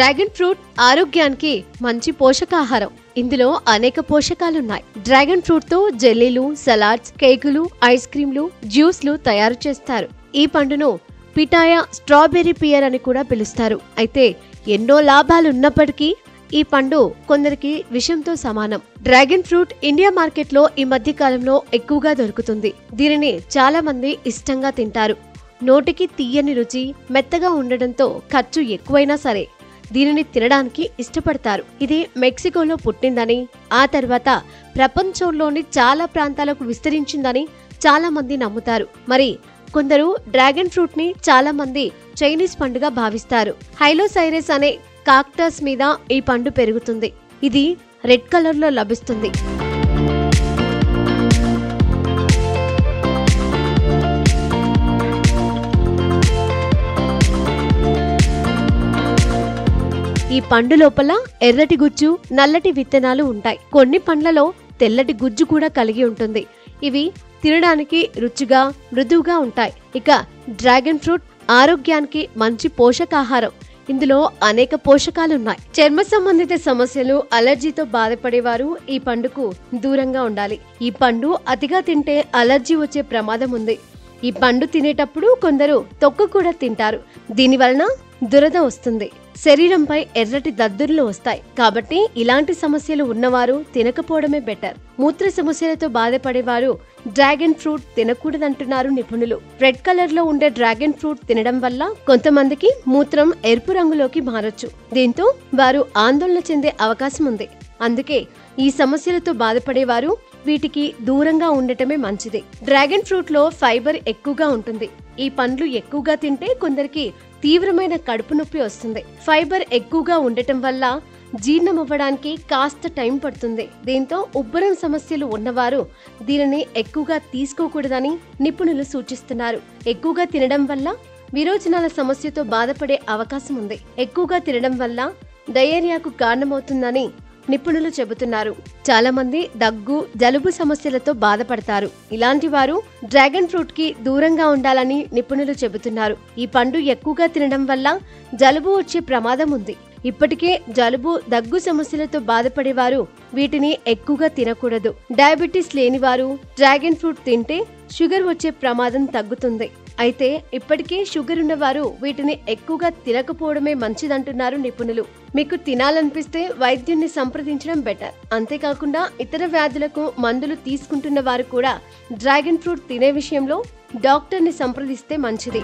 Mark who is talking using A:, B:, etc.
A: Dragon fruit ఆరోగ్యానికి మంచి పోషకాహారం. ఇందులో అనేక పోషకాలున్నాయి. డ్రాగన్ ఫ్రూట్ తో జెల్లీలు, సలాడ్స్, కేకులు, ఐస్ క్రీంలు, జ్యూస్లు తయారు చేస్తారు. ఈ పండును పిటాయా స్ట్రాబెర్రీ పియర్ అని కూడా పిలుస్తారు. అయితే ఎన్నో లాభాలున్నప్పటికీ ఈ పండు కొందరికి విషంతో సమానం. డ్రాగన్ ఫ్రూట్ ఇండియా మార్కెట్లో ఈ మధ్య కాలంలో ఎక్కువగా దొరుకుతుంది. దీనిని చాలా మంది ఇష్టంగా తింటారు. నోటికి తీయని రుచి, మెత్తగా ఉండడంతో ఖర్చు ఎక్కువైనా సరే దీనిని తినడానికి ఇష్టపడతారు. ఇది మెక్సికోలో పుట్టిందని, ఆ తర్వాత ప్రపంచంలోని చాలా ప్రాంతాలకు విస్తరించిందని చాలా మంది నమ్ముతారు. మరి కొందరు డ్రాగన్ ఫ్రూట్ ని చాలా మంది చైనీస్ పండుగా భావిస్తారు. హైలోసైరస్ అనే కాక్టస్ మీద ఈ పండు పెరుగుతుంది. ఇది రెడ్ కలర్ లో లభిస్తుంది. ఈ పండు లోపల ఎర్రటి గుజ్జు, నల్లటి విత్తనాలు ఉంటాయి. కొన్ని పండ్లలో తెల్లటి గుజ్జు కూడా కలిగి ఉంటుంది. ఇవి తినడానికి రుచిగా, మృదువుగా ఉంటాయి. ఇక డ్రాగన్ ఫ్రూట్ ఆరోగ్యానికి మంచి పోషకాహారం. ఇందులో అనేక పోషకాలున్నాయి. చర్మ సంబంధిత సమస్యలు, అలర్జీతో బాధపడేవారు ఈ పండుకు దూరంగా ఉండాలి. ఈ పండు అతిగా తింటే అలర్జీ వచ్చే ప్రమాదం ఉంది. ఈ పండు తినేటప్పుడు కొందరు తొక్కు కూడా తింటారు. దీనివలన దురద వస్తుంది. శరీరంపై ఎర్రటి దద్దుర్లు వస్తాయి. కాబట్టి ఇలాంటి సమస్యలు ఉన్నవారు తినకపోవడమే బెటర్. మూత్ర సమస్యలతో బాధపడేవారు డ్రాగన్ ఫ్రూట్ తినకూడదంటున్నారు నిపుణులు. రెడ్ కలర్ లో ఉండే డ్రాగన్ ఫ్రూట్ తినడం వల్ల కొంతమందికి మూత్రం ఎరుపు రంగులోకి మారొచ్చు. దీంతో వారు ఆందోళన చెందే అవకాశం ఉంది. అందుకే ఈ సమస్యలతో బాధపడేవారు వీటికి దూరంగా ఉండటమే మంచిది. డ్రాగన్ ఫ్రూట్ లో ఫైబర్ ఎక్కువగా ఉంటుంది. ఈ పండ్లు ఎక్కువగా తింటే కొందరికి తీవ్రమైన కడుపు నొప్పి వస్తుంది. ఫైబర్ ఎక్కువగా ఉండటం వల్ల జీర్ణం అవ్వడానికి కాస్త టైం పడుతుంది. దీంతో ఉబ్బరం సమస్యలు ఉన్నవారు దీనిని ఎక్కువగా తీసుకోకూడదని నిపుణులు సూచిస్తున్నారు. ఎక్కువగా తినడం వల్ల విరోచనాల సమస్యతో బాధపడే అవకాశం ఉంది. ఎక్కువగా తినడం వల్ల డయేరియాకు కారణమవుతుందని నిపుణులు చెబుతున్నారు. చాలా మంది దగ్గు, జలుబు సమస్యలతో బాధపడతారు. ఇలాంటి వారు డ్రాగన్ ఫ్రూట్ కి దూరంగా ఉండాలని నిపుణులు చెబుతున్నారు. ఈ పండు ఎక్కువగా తినడం వల్ల జలుబు వచ్చే ప్రమాదం ఉంది. ఇప్పటికే జలుబు, దగ్గు సమస్యలతో బాధపడేవారు వీటిని ఎక్కువగా తినకూడదు. డయాబెటీస్ లేనివారు డ్రాగన్ ఫ్రూట్ తింటే షుగర్ వచ్చే ప్రమాదం తగ్గుతుంది. అయితే ఇప్పటికే షుగర్ ఉన్నవారు వీటిని ఎక్కువగా తినకపోవడమే మంచిదంటున్నారు నిపుణులు. మీకు తినాలనిపిస్తే వైద్యున్ని సంప్రదించడం బెటర్. అంతేకాకుండా ఇతర వ్యాధులకు మందులు తీసుకుంటున్న వారు కూడా డ్రాగన్ ఫ్రూట్ తినే విషయంలో డాక్టర్ని సంప్రదిస్తే మంచిది.